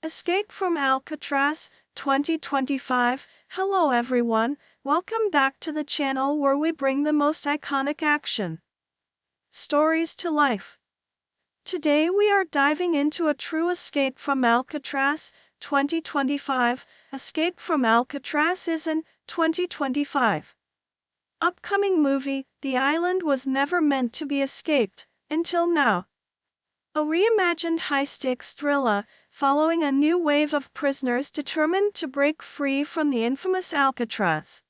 Escape from Alcatraz, 2025. Hello everyone, welcome back to the channel where we bring the most iconic action stories to life. Today we are diving into a true Escape from Alcatraz, 2025. Escape from Alcatraz is an 2025 upcoming movie. The island was never meant to be escaped, until now. A reimagined high-stakes thriller, following a new wave of prisoners determined to break free from the infamous Alcatraz.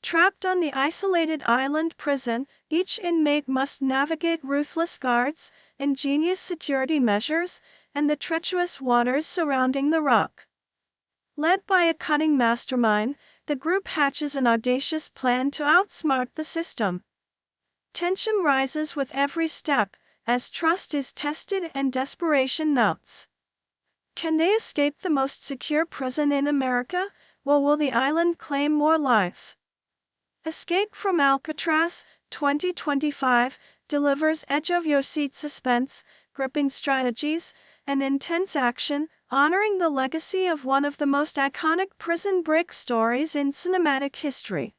Trapped on the isolated island prison, each inmate must navigate ruthless guards, ingenious security measures, and the treacherous waters surrounding the rock. Led by a cunning mastermind, the group hatches an audacious plan to outsmart the system. Tension rises with every step, as trust is tested and desperation mounts. Can they escape the most secure prison in America, or will the island claim more lives? Escape from Alcatraz, 2025, delivers edge-of-your-seat suspense, gripping strategies, and intense action, honoring the legacy of one of the most iconic prison break stories in cinematic history.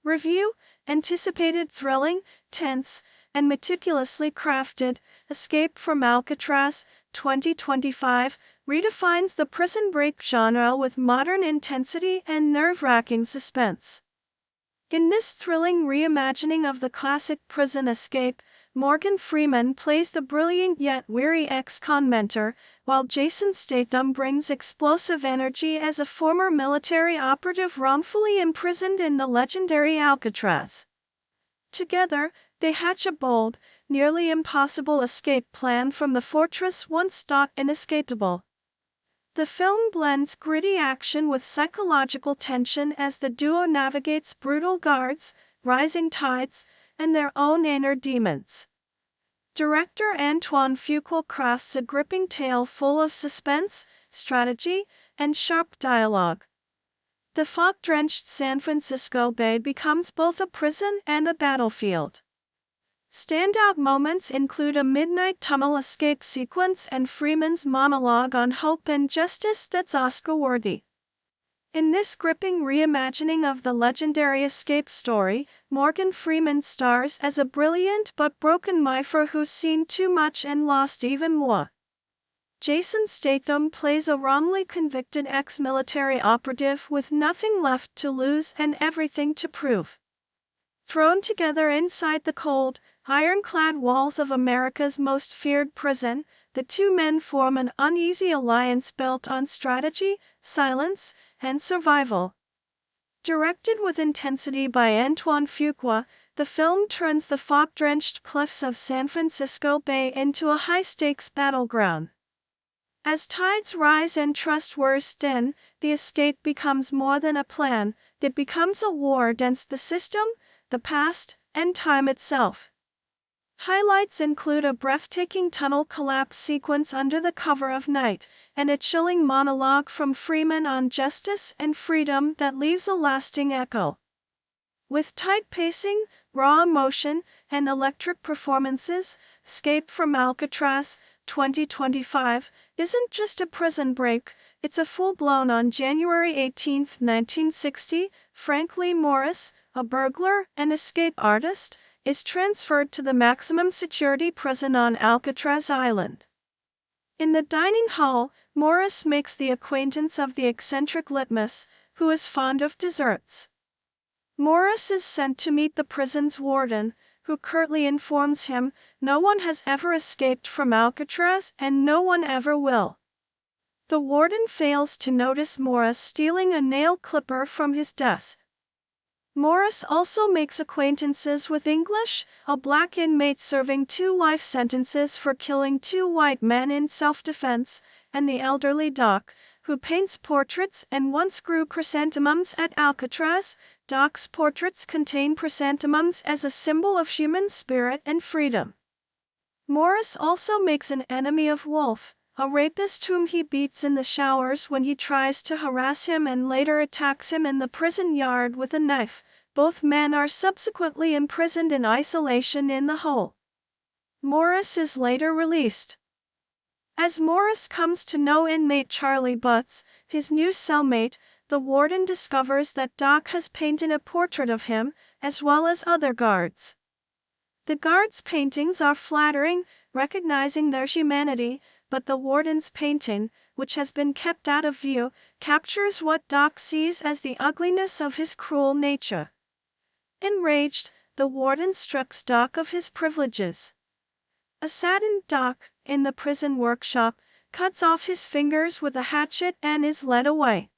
Review: anticipated, thrilling, tense, and meticulously crafted, Escape from Alcatraz, 2025, redefines the prison break genre with modern intensity and nerve-wracking suspense. In this thrilling reimagining of the classic prison escape, Morgan Freeman plays the brilliant yet weary ex-con mentor, while Jason Statham brings explosive energy as a former military operative wrongfully imprisoned in the legendary Alcatraz. Together, they hatch a bold, nearly impossible escape plan from the fortress once thought inescapable. The film blends gritty action with psychological tension as the duo navigates brutal guards, rising tides, and their own inner demons. Director Antoine Fuqua crafts a gripping tale full of suspense, strategy, and sharp dialogue. The fog-drenched San Francisco Bay becomes both a prison and a battlefield. Standout moments include a midnight tunnel escape sequence and Freeman's monologue on hope and justice that's Oscar-worthy. In this gripping reimagining of the legendary escape story, Morgan Freeman stars as a brilliant but broken mifer who's seen too much and lost even more. Jason Statham plays a wrongly convicted ex-military operative with nothing left to lose and everything to prove. Thrown together inside the cold, ironclad walls of America's most feared prison, the two men form an uneasy alliance built on strategy, silence, and survival. Directed with intensity by Antoine Fuqua, the film turns the fog-drenched cliffs of San Francisco Bay into a high-stakes battleground. As tides rise and trust wears thin, the escape becomes more than a plan, it becomes a war against the system, the past, and time itself. Highlights include a breathtaking tunnel collapse sequence under the cover of night, and a chilling monologue from Freeman on justice and freedom that leaves a lasting echo. With tight pacing, raw emotion, and electric performances, Escape from Alcatraz, 2025, isn't just a prison break, it's a full-blown. On January 18, 1960, Frank Lee Morris, a burglar and escape artist, is transferred to the maximum security prison on Alcatraz Island. In the dining hall, Morris makes the acquaintance of the eccentric Litmus, who is fond of desserts. Morris is sent to meet the prison's warden, who curtly informs him, no one has ever escaped from Alcatraz and no one ever will. The warden fails to notice Morris stealing a nail clipper from his desk. Morris also makes acquaintances with English, a black inmate serving 2 life sentences for killing 2 white men in self-defense, and the elderly Doc, who paints portraits and once grew chrysanthemums at Alcatraz. Doc's portraits contain chrysanthemums as a symbol of human spirit and freedom. Morris also makes an enemy of Wolf, a rapist whom he beats in the showers when he tries to harass him and later attacks him in the prison yard with a knife. Both men are subsequently imprisoned in isolation in the hole. Morris is later released. As Morris comes to know inmate Charlie Butts, his new cellmate, the warden discovers that Doc has painted a portrait of him, as well as other guards. The guards' paintings are flattering, recognizing their humanity, but the warden's painting, which has been kept out of view, captures what Doc sees as the ugliness of his cruel nature. Enraged, the warden strips Doc of his privileges. A saddened Doc, in the prison workshop, cuts off his fingers with a hatchet and is led away.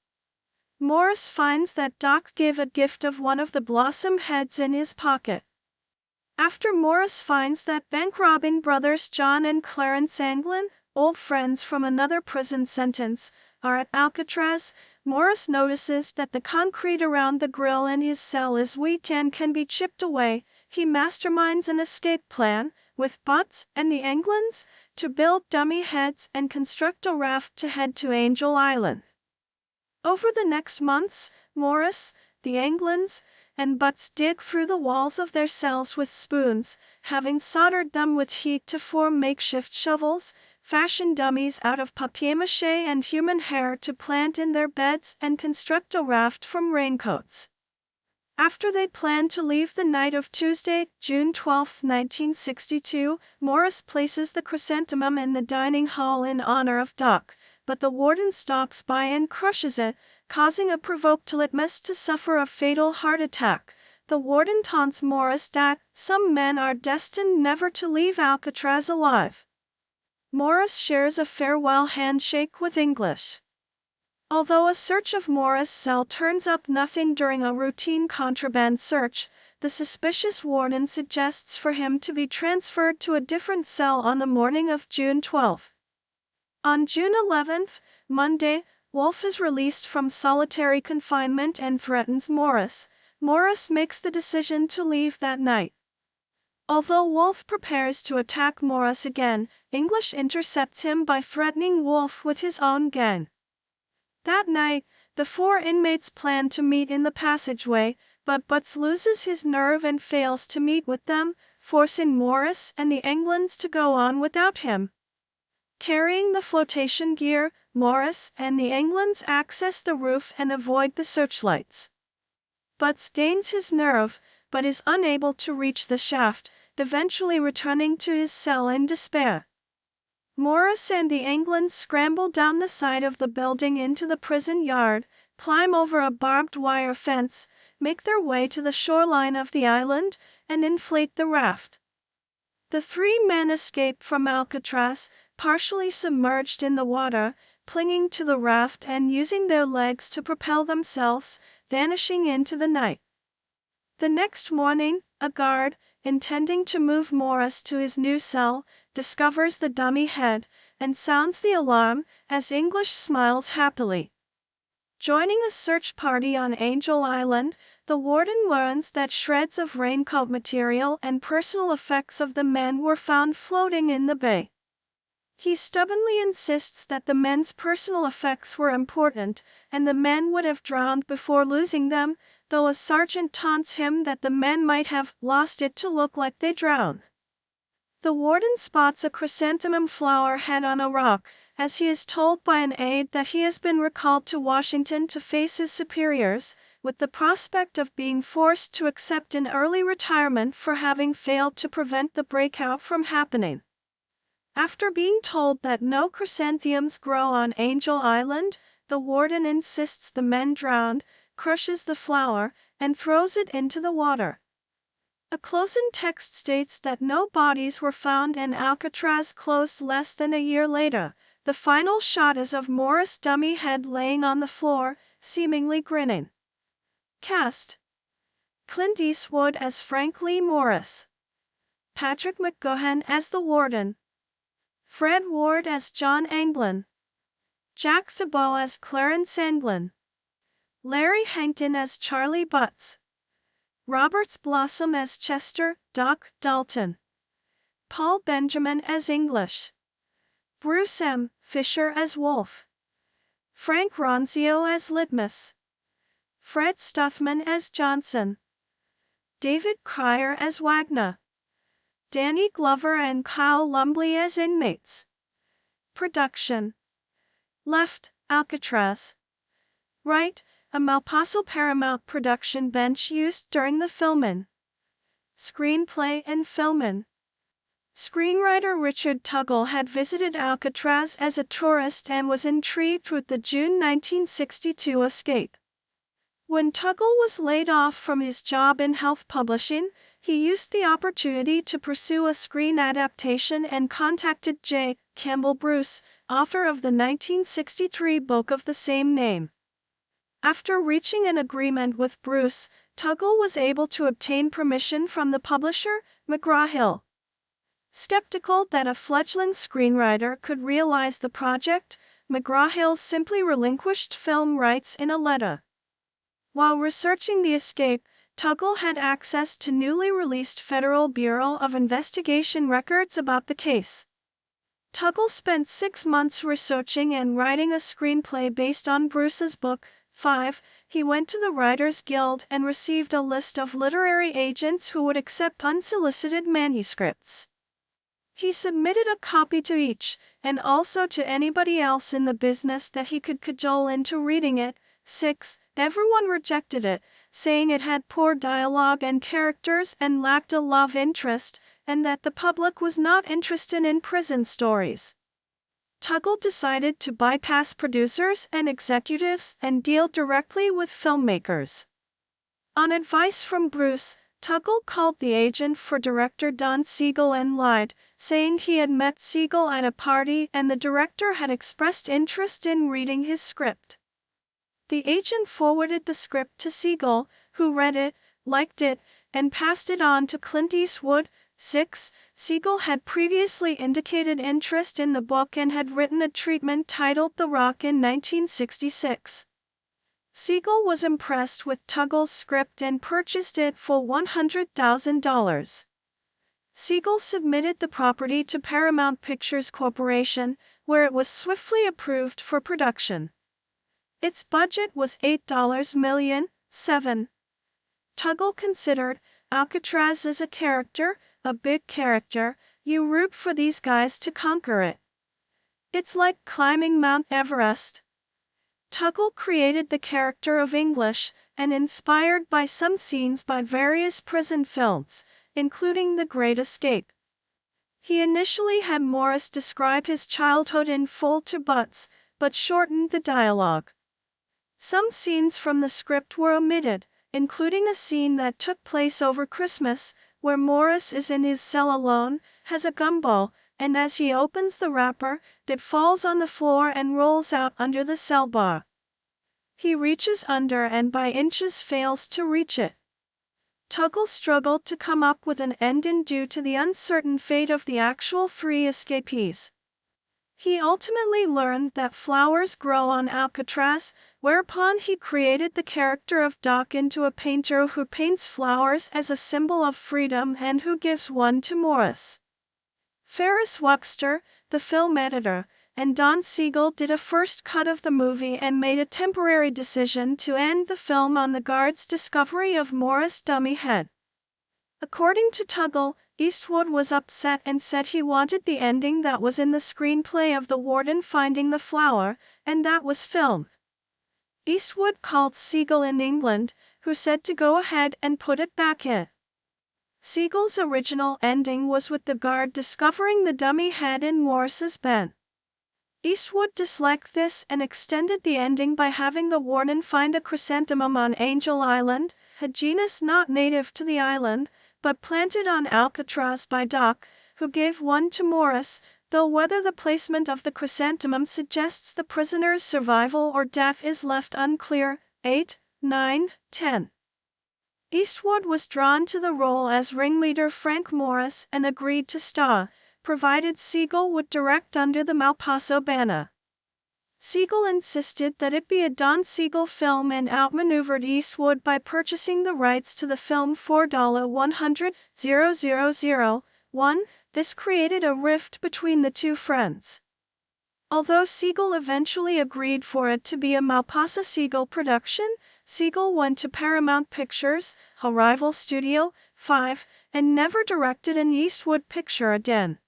Morris finds that Doc gave a gift of one of the blossom heads in his pocket. After Morris finds that bank-robbing brothers John and Clarence Anglin, old friends from another prison sentence, are at Alcatraz, Morris notices that the concrete around the grill in his cell is weak and can be chipped away. He masterminds an escape plan, with Butts and the Anglins, to build dummy heads and construct a raft to head to Angel Island. Over the next months, Morris, the Anglins, and Butts dig through the walls of their cells with spoons, having soldered them with heat to form makeshift shovels, fashion dummies out of papier-mâché and human hair to plant in their beds, and construct a raft from raincoats. After they plan to leave the night of Tuesday, June 12, 1962, Morris places the chrysanthemum in the dining hall in honor of Doc, but the warden stalks by and crushes it, causing a provoked litmus to suffer a fatal heart attack. The warden taunts Morris that some men are destined never to leave Alcatraz alive. Morris shares a farewell handshake with English. Although a search of Morris' cell turns up nothing during a routine contraband search, the suspicious warden suggests for him to be transferred to a different cell on the morning of June 12. On June 11, Monday, Wolf is released from solitary confinement and threatens Morris. Morris makes the decision to leave that night. Although Wolf prepares to attack Morris again, English intercepts him by threatening Wolf with his own gang. That night, the four inmates plan to meet in the passageway, but Butts loses his nerve and fails to meet with them, forcing Morris and the Anglins to go on without him. Carrying the flotation gear, Morris and the Anglins access the roof and avoid the searchlights. Butts gains his nerve, but is unable to reach the shaft, eventually returning to his cell in despair. Morris and the Anglins scramble down the side of the building into the prison yard, climb over a barbed wire fence, make their way to the shoreline of the island, and inflate the raft. The three men escape from Alcatraz, partially submerged in the water, clinging to the raft and using their legs to propel themselves, vanishing into the night. The next morning, a guard, intending to move Morris to his new cell, discovers the dummy head, and sounds the alarm, as English smiles happily. Joining a search party on Angel Island, the warden learns that shreds of raincoat material and personal effects of the men were found floating in the bay. He stubbornly insists that the men's personal effects were important, and the men would have drowned before losing them, though a sergeant taunts him that the men might have lost it to look like they drowned. The warden spots a chrysanthemum flower head on a rock, as he is told by an aide that he has been recalled to Washington to face his superiors, with the prospect of being forced to accept an early retirement for having failed to prevent the breakout from happening. After being told that no chrysanthemums grow on Angel Island, the warden insists the men drowned, crushes the flower, and throws it into the water. A closing text states that no bodies were found and Alcatraz closed less than a year later. The final shot is of Morris' dummy head laying on the floor, seemingly grinning. Cast: Clint Eastwood as Frank Lee Morris, Patrick McGohan as the warden, Fred Ward as John Anglin, Jack Thibault as Clarence Anglin, Larry Hankton as Charlie Butts, Roberts Blossom as Chester, Doc Dalton, Paul Benjamin as English, Bruce M. Fisher as Wolf, Frank Ronzio as Litmus, Fred Stuffman as Johnson, David Cryer as Wagner, Danny Glover and Kyle Lumley as inmates, Production. Left, Alcatraz. Right, a Malpaso Paramount production bench used during the filming. Screenplay and filming. Screenwriter Richard Tuggle had visited Alcatraz as a tourist and was intrigued with the June 1962 escape. When Tuggle was laid off from his job in health publishing, he used the opportunity to pursue a screen adaptation and contacted J. Campbell Bruce, author of the 1963 book of the same name. After reaching an agreement with Bruce, Tuggle was able to obtain permission from the publisher, McGraw-Hill. Skeptical that a fledgling screenwriter could realize the project, McGraw-Hill simply relinquished film rights in a letter. While researching the escape, Tuggle had access to newly released Federal Bureau of Investigation records about the case. Tuggle spent 6 months researching and writing a screenplay based on Bruce's book. 5. He went to the Writers Guild and received a list of literary agents who would accept unsolicited manuscripts. He submitted a copy to each, and also to anybody else in the business that he could cajole into reading it. 6. Everyone rejected it, saying it had poor dialogue and characters and lacked a love interest, and that the public was not interested in prison stories. Tuggle decided to bypass producers and executives and deal directly with filmmakers. On advice from Bruce, Tuggle called the agent for director Don Siegel and lied, saying he had met Siegel at a party and the director had expressed interest in reading his script. The agent forwarded the script to Siegel, who read it, liked it, and passed it on to Clint Eastwood. 6. Siegel had previously indicated interest in the book and had written a treatment titled The Rock in 1966. Siegel was impressed with Tuggle's script and purchased it for $100,000. Siegel submitted the property to Paramount Pictures Corporation, where it was swiftly approved for production. Its budget was $8 million. 7. Tuggle considered Alcatraz as a character, a big character. You root for these guys to conquer it. It's like climbing Mount Everest. Tuggle created the character of English, and inspired by some scenes by various prison films, including The Great Escape. He initially had Morris describe his childhood in full to Butts, but shortened the dialogue. Some scenes from the script were omitted, including a scene that took place over Christmas, where Morris is in his cell alone, has a gumball, and as he opens the wrapper, it falls on the floor and rolls out under the cell bar. He reaches under and by inches fails to reach it. Tuggle struggled to come up with an ending due to the uncertain fate of the actual 3 escapees. He ultimately learned that flowers grow on Alcatraz, whereupon he created the character of Doc into a painter who paints flowers as a symbol of freedom and who gives one to Morris. Ferris Wuxter, the film editor, and Don Siegel did a first cut of the movie and made a temporary decision to end the film on the guard's discovery of Morris' dummy head. According to Tuggle, Eastwood was upset and said he wanted the ending that was in the screenplay of the warden finding the flower, and that was filmed. Eastwood called Siegel in England, who said to go ahead and put it back in. Siegel's original ending was with the guard discovering the dummy head in Morris's bed. Eastwood disliked this and extended the ending by having the warden find a chrysanthemum on Angel Island, a genus not native to the island, but planted on Alcatraz by Doc, who gave one to Morris, though whether the placement of the chrysanthemum suggests the prisoner's survival or death is left unclear. 8, 9, 10. Eastwood was drawn to the role as ringleader Frank Morris and agreed to star, provided Siegel would direct under the Malpaso banner. Siegel insisted that it be a Don Siegel film and outmaneuvered Eastwood by purchasing the rights to the film for $100,000. This created a rift between the two friends. Although Siegel eventually agreed for it to be a Malpaso Siegel production, Siegel went to Paramount Pictures, a rival studio, 5, and never directed an Eastwood picture again.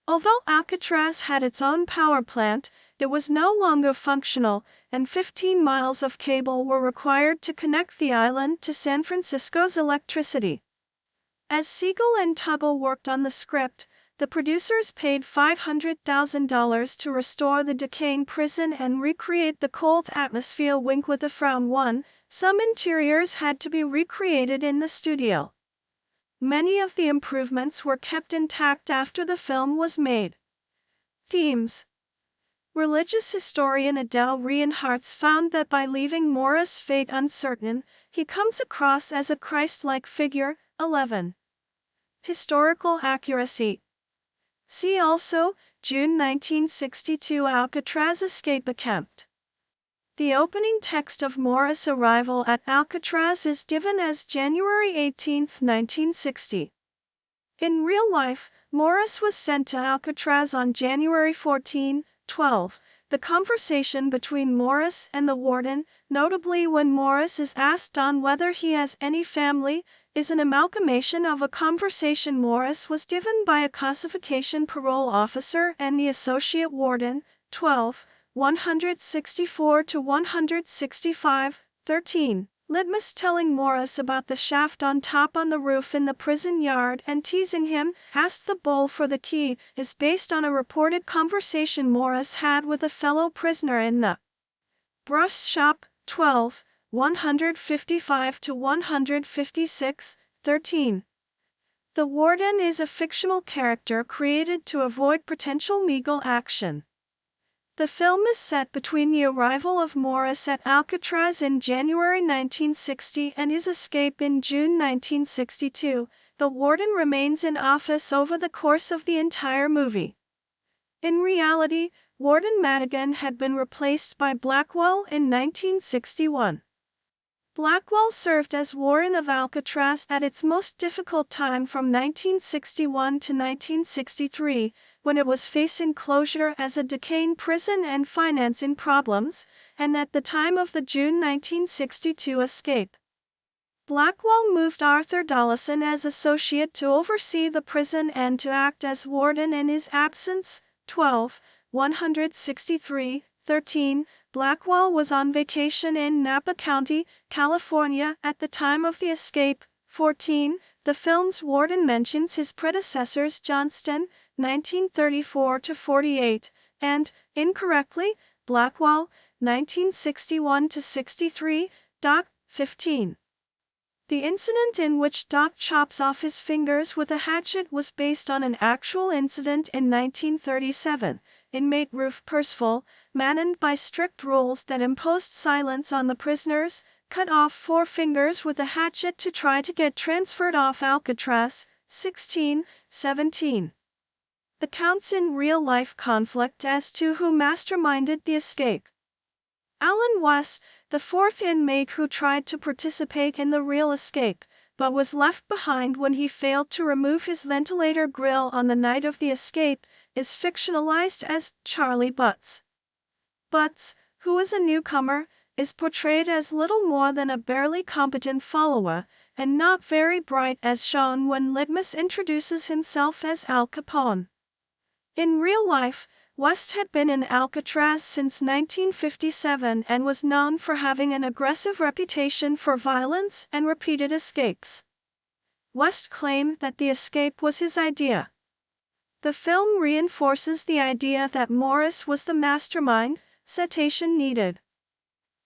Although Alcatraz had its own power plant, it was no longer functional, and 15 miles of cable were required to connect the island to San Francisco's electricity. As Siegel and Tuggle worked on the script, the producers paid $500,000 to restore the decaying prison and recreate the cold atmosphere. Wink with a frown. 1. Some interiors had to be recreated in the studio. Many of the improvements were kept intact after the film was made. Themes. Religious historian Adele Reinhartz found that by leaving Morris' fate uncertain, he comes across as a Christ-like figure. 11. Historical accuracy. See also, June 1962 Alcatraz escape attempt. The opening text of Morris' arrival at Alcatraz is given as January 18, 1960. In real life, Morris was sent to Alcatraz on January 14, 12. The conversation between Morris and the warden, notably when Morris is asked on whether he has any family, is an amalgamation of a conversation Morris was given by a classification parole officer and the associate warden. 12. 164 to 165, 13. Litmus telling Morris about the shaft on top on the roof in the prison yard and teasing him, asked the bowl for the key, is based on a reported conversation Morris had with a fellow prisoner in the brush shop. 12. 155 to 156, 13. The warden is a fictional character created to avoid potential legal action. The film is set between the arrival of Morris at Alcatraz in January 1960 and his escape in June 1962. The warden remains in office over the course of the entire movie. In reality, Warden Madigan had been replaced by Blackwell in 1961. Blackwell served as warden of Alcatraz at its most difficult time from 1961 to 1963, when it was facing closure as a decaying prison and financing problems, and at the time of the June 1962 escape. Blackwell moved Arthur Dollison as associate to oversee the prison and to act as warden in his absence. 12. 163, 13. Blackwell was on vacation in Napa County, California, at the time of the escape. 14. The film's warden mentions his predecessors Johnston, 1934-48, and, incorrectly, Blackwell, 1961-63, Doc, 15. The incident in which Doc chops off his fingers with a hatchet was based on an actual incident in 1937. Inmate Ruth Percival, maddened by strict rules that imposed silence on the prisoners, cut off 4 fingers with a hatchet to try to get transferred off Alcatraz. 16, 17. The counts in real-life conflict as to who masterminded the escape. Alan West, the 4th inmate who tried to participate in the real escape, but was left behind when he failed to remove his ventilator grill on the night of the escape, is fictionalized as Charlie Butts. Butts, who is a newcomer, is portrayed as little more than a barely competent follower, and not very bright as shown when Litmus introduces himself as Al Capone. In real life, West had been in Alcatraz since 1957 and was known for having an aggressive reputation for violence and repeated escapes. West claimed that the escape was his idea. The film reinforces the idea that Morris was the mastermind. Citation needed.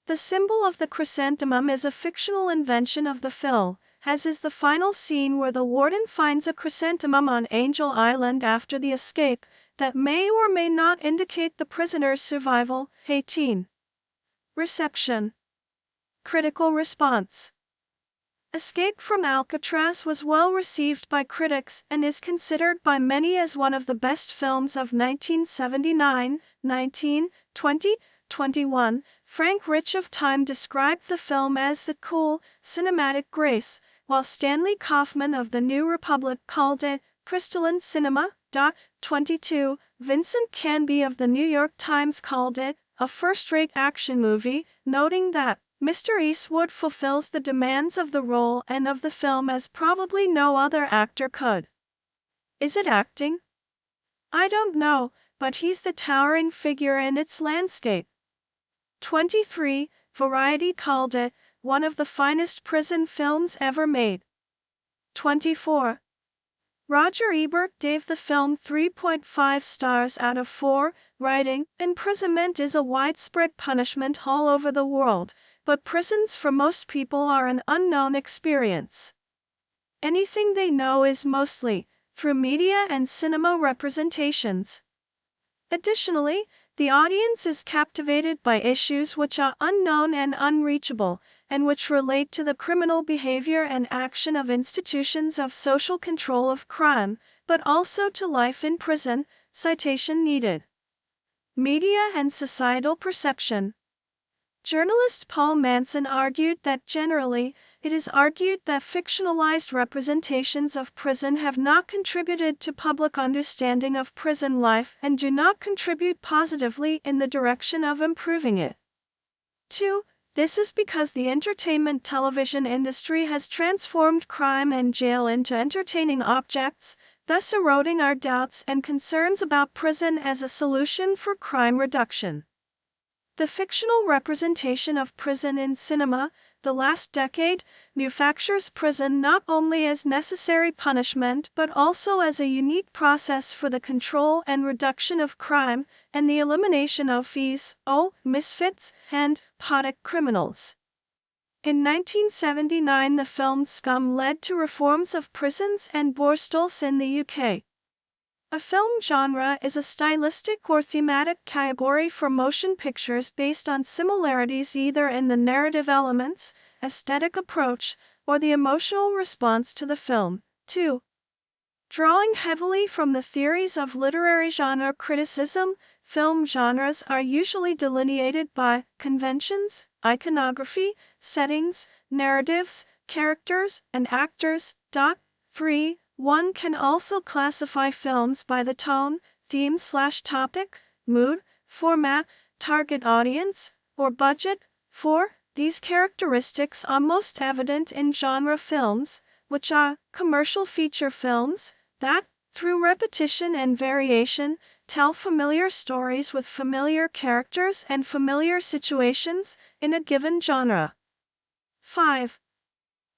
The symbol of the chrysanthemum is a fictional invention of the film, as is the final scene where the warden finds a chrysanthemum on Angel Island after the escape, that may or may not indicate the prisoner's survival. 18. Reception. Critical response. Escape from Alcatraz was well received by critics and is considered by many as one of the best films of 1979, 19, 20, 21. Frank Rich of Time described the film as the cool, cinematic grace, while Stanley Kaufman of The New Republic called it crystalline cinema. 22. Vincent Canby of The New York Times called it a first-rate action movie, noting that Mr. Eastwood fulfills the demands of the role and of the film as probably no other actor could. Is it acting? I don't know, but he's the towering figure in its landscape. 23. Variety called it one of the finest prison films ever made. 24. Roger Ebert gave the film 3.5 stars out of 4, writing, "Imprisonment is a widespread punishment all over the world, but prisons for most people are an unknown experience. Anything they know is mostly through media and cinema representations." Additionally, the audience is captivated by issues which are unknown and unreachable, and which relate to the criminal behavior and action of institutions of social control of crime, but also to life in prison. Citation needed. Media and societal perception. Journalist Paul Manson argued that generally, it is argued that fictionalized representations of prison have not contributed to public understanding of prison life and do not contribute positively in the direction of improving it. 2. This is because the entertainment television industry has transformed crime and jail into entertaining objects, thus eroding our doubts and concerns about prison as a solution for crime reduction. The fictional representation of prison in cinema, the last decade, manufactures prison not only as necessary punishment but also as a unique process for the control and reduction of crime and the elimination of misfits and psychotic criminals. In 1979, the film Scum led to reforms of prisons and borstalls in the UK. A film genre is a stylistic or thematic category for motion pictures based on similarities either in the narrative elements, aesthetic approach, or the emotional response to the film. 2. Drawing heavily from the theories of literary genre criticism, film genres are usually delineated by conventions, iconography, settings, narratives, characters, and actors. 3. One can also classify films by the tone, theme/topic, mood, format, target audience, or budget. 4. These characteristics are most evident in genre films, which are commercial feature films that, through repetition and variation, tell familiar stories with familiar characters and familiar situations in a given genre. 5.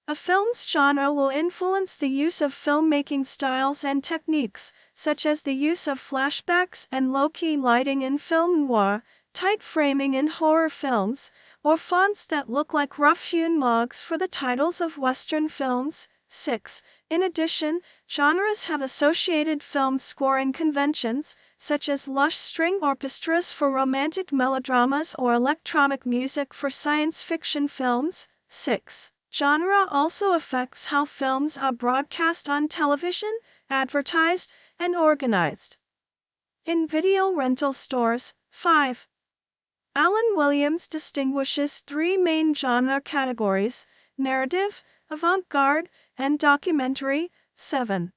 A film's genre will influence the use of filmmaking styles and techniques, such as the use of flashbacks and low-key lighting in film noir, tight framing in horror films, or fonts that look like rough-hewn logs for the titles of Western films. 6. In addition, genres have associated film scoring conventions, such as lush string orchestras for romantic melodramas or electronic music for science fiction films. 6. Genre also affects how films are broadcast on television, advertised, and organized. In video rental stores. 5. Alan Williams distinguishes 3 main genre categories: narrative, avant-garde, and documentary. 7.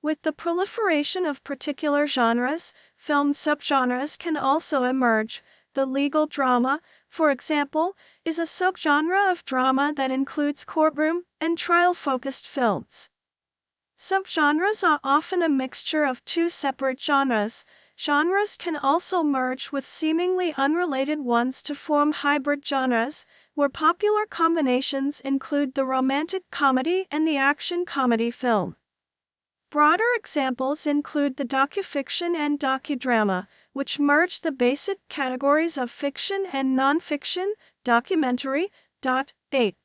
With the proliferation of particular genres, film subgenres can also emerge. The legal drama, for example, is a subgenre of drama that includes courtroom and trial-focused films. Subgenres are often a mixture of 2 separate genres. Genres can also merge with seemingly unrelated ones to form hybrid genres, where popular combinations include the romantic comedy and the action comedy film. Broader examples include the docufiction and docudrama, which merge the basic categories of fiction and nonfiction. Documentary. 8.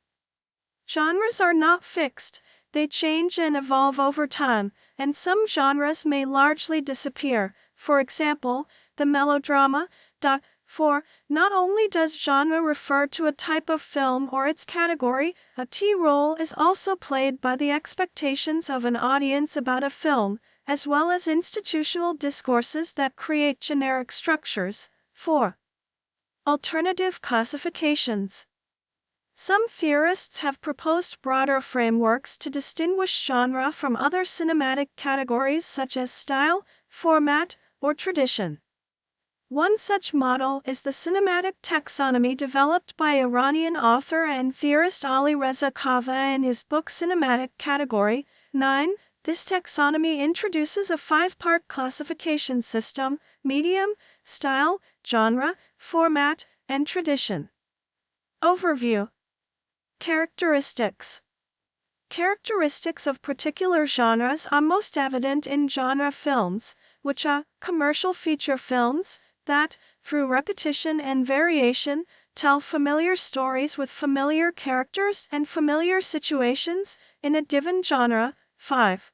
Genres are not fixed, they change and evolve over time, and some genres may largely disappear. For example, the melodrama. 4. Not only does genre refer to a type of film or its category, a key role is also played by the expectations of an audience about a film, as well as institutional discourses that create generic structures. 4. Alternative classifications. Some theorists have proposed broader frameworks to distinguish genre from other cinematic categories such as style, format, or tradition. One such model is the cinematic taxonomy developed by Iranian author and theorist Ali Reza Kava in his book Cinematic Category. 9. This taxonomy introduces a 5-part classification system: medium, style, genre, format, and tradition. Overview. Characteristics. Characteristics of particular genres are most evident in genre films, which are commercial feature films that, through repetition and variation, tell familiar stories with familiar characters and familiar situations in a given genre. 5.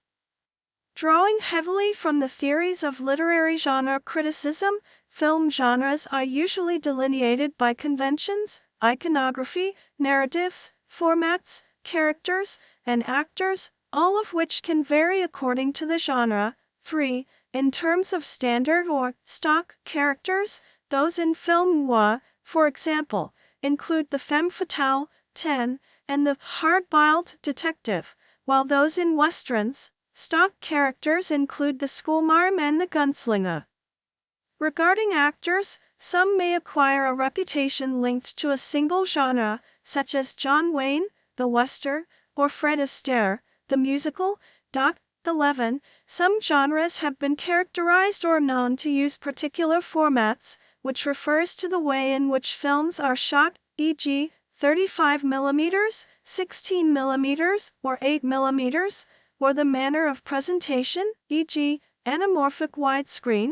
Drawing heavily from the theories of literary genre criticism, film genres are usually delineated by conventions, iconography, narratives, formats, characters, and actors, all of which can vary according to the genre. 3. In terms of standard or stock characters, those in film noir, for example, include the femme fatale, 10, and the hard-boiled detective, while those in westerns, stock characters include the schoolmarm and the gunslinger. Regarding actors, some may acquire a reputation linked to a single genre, such as John Wayne, the western, or Fred Astaire, the musical. 11. Some genres have been characterized or known to use particular formats, which refers to the way in which films are shot, e.g., 35 mm, 16 mm, or 8 mm, or the manner of presentation, e.g., anamorphic widescreen.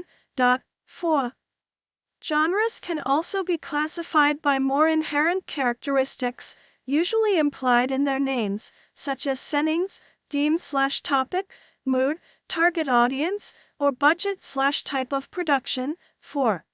4. Genres can also be classified by more inherent characteristics, usually implied in their names, such as settings, theme/topic, mood, target audience, or budget/type of production. 4.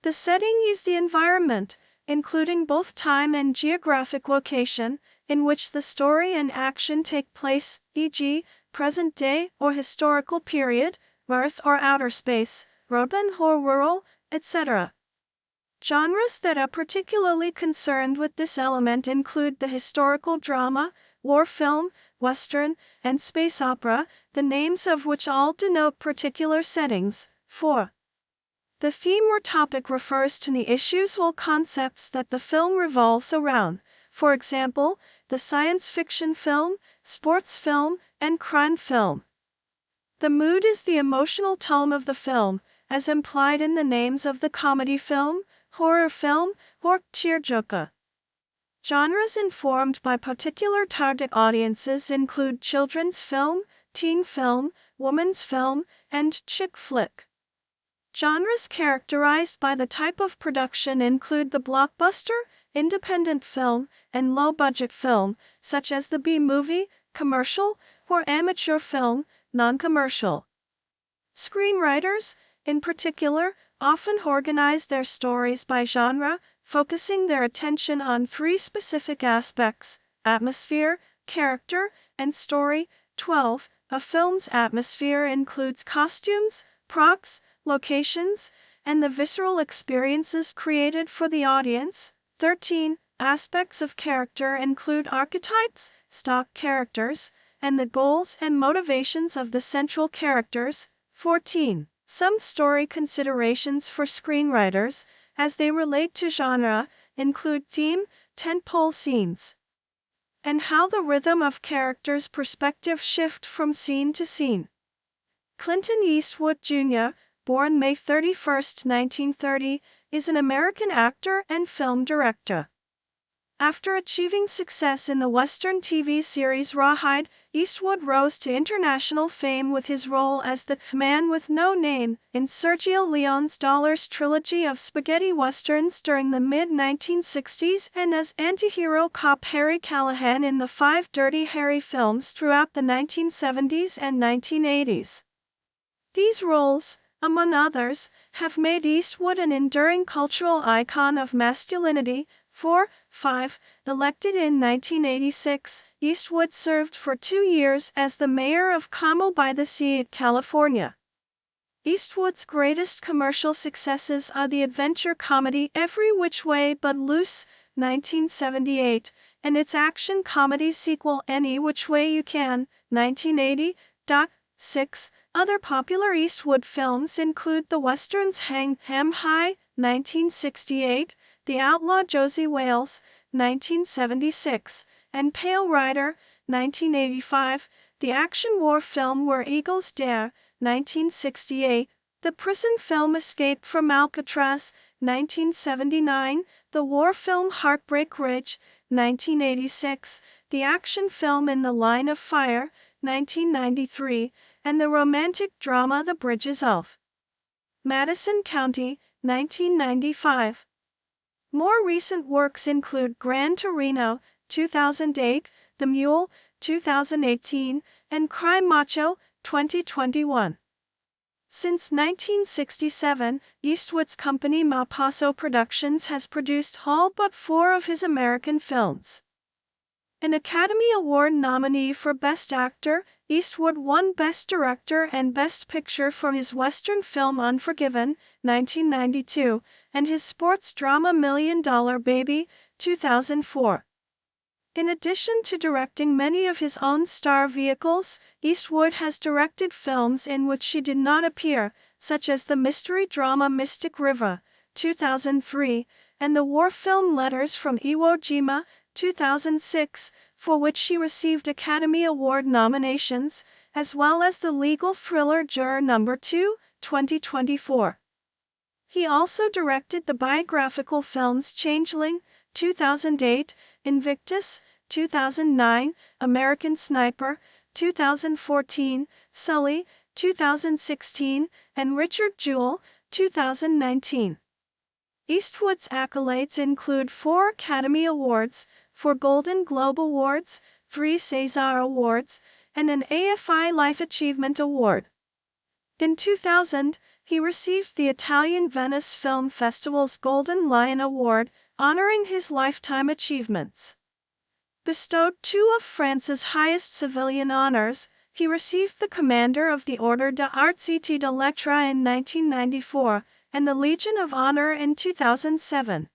The setting is the environment, including both time and geographic location, in which the story and action take place, e.g., present day or historical period, Earth or outer space, urban or rural, etc. Genres that are particularly concerned with this element include the historical drama, war film, western, and space opera, the names of which all denote particular settings. 4. The theme or topic refers to the issues or concepts that the film revolves around, for example, the science fiction film, sports film, and crime film. The mood is the emotional tone of the film, as implied in the names of the comedy film, horror film, or tearjerker. Genres informed by particular target audiences include children's film, teen film, women's film, and chick flick. Genres characterized by the type of production include the blockbuster, independent film, and low-budget film, such as the B-movie, commercial, or amateur film, non-commercial. Screenwriters, in particular, often organize their stories by genre, focusing their attention on 3 specific aspects: atmosphere, character, and story. 12. A film's atmosphere includes costumes, props, locations, and the visceral experiences created for the audience. 13. Aspects of character include archetypes, stock characters, and the goals and motivations of the central characters. 14. Some story considerations for screenwriters, as they relate to genre, include theme, tentpole scenes, and how the rhythm of characters' perspective shift from scene to scene. Clint Eastwood Jr., born May 31, 1930, is an American actor and film director. After achieving success in the Western TV series Rawhide, Eastwood rose to international fame with his role as the Man with No Name in Sergio Leone's Dollars trilogy of spaghetti westerns during the mid-1960s, and as antihero cop Harry Callahan in the 5 Dirty Harry films throughout the 1970s and 1980s. These roles, among others, have made Eastwood an enduring cultural icon of masculinity. 4. 5. Elected in 1986, Eastwood served for 2 years as the mayor of Carmel by the Sea, California. Eastwood's greatest commercial successes are the adventure comedy Every Which Way But Loose, 1978, and its action comedy sequel Any Which Way You Can, 1980. 6. Other popular Eastwood films include the westerns Hang 'Em High, 1968, The Outlaw Josie Wales, 1976, and Pale Rider, 1985. the action war film Where Eagles Dare, 1968, the prison film Escape from Alcatraz, 1979, the war film Heartbreak Ridge, 1986, the action film In the Line of Fire, 1993, and the romantic drama The Bridges of Madison County, 1995. More recent works include Gran Torino, 2008, The Mule, 2018, and Cry Macho, 2021. Since 1967, Eastwood's company Malpaso Productions has produced all but 4 of his American films. An Academy Award nominee for Best Actor, Eastwood won Best Director and Best Picture for his Western film Unforgiven, 1992, and his sports drama $1 Million Baby, 2004. In addition to directing many of his own star vehicles, Eastwood has directed films in which she did not appear, such as the mystery drama Mystic River, 2003, and the war film Letters from Iwo Jima, 2006, for which she received Academy Award nominations, as well as the legal thriller Juror No. 2, 2024. He also directed the biographical films Changeling, 2008, Invictus, 2009, American Sniper, 2014, Sully, 2016, and Richard Jewell, 2019. Eastwood's accolades include 4 Academy Awards, 4 Golden Globe Awards, 3 César Awards, and an AFI Life Achievement Award. In 2000, he received the Italian Venice Film Festival's Golden Lion Award, honoring his lifetime achievements. Bestowed 2 of France's highest civilian honors, he received the Commander of the Ordre d'Arts et de Lettres in 1994, and the Legion of Honor in 2007.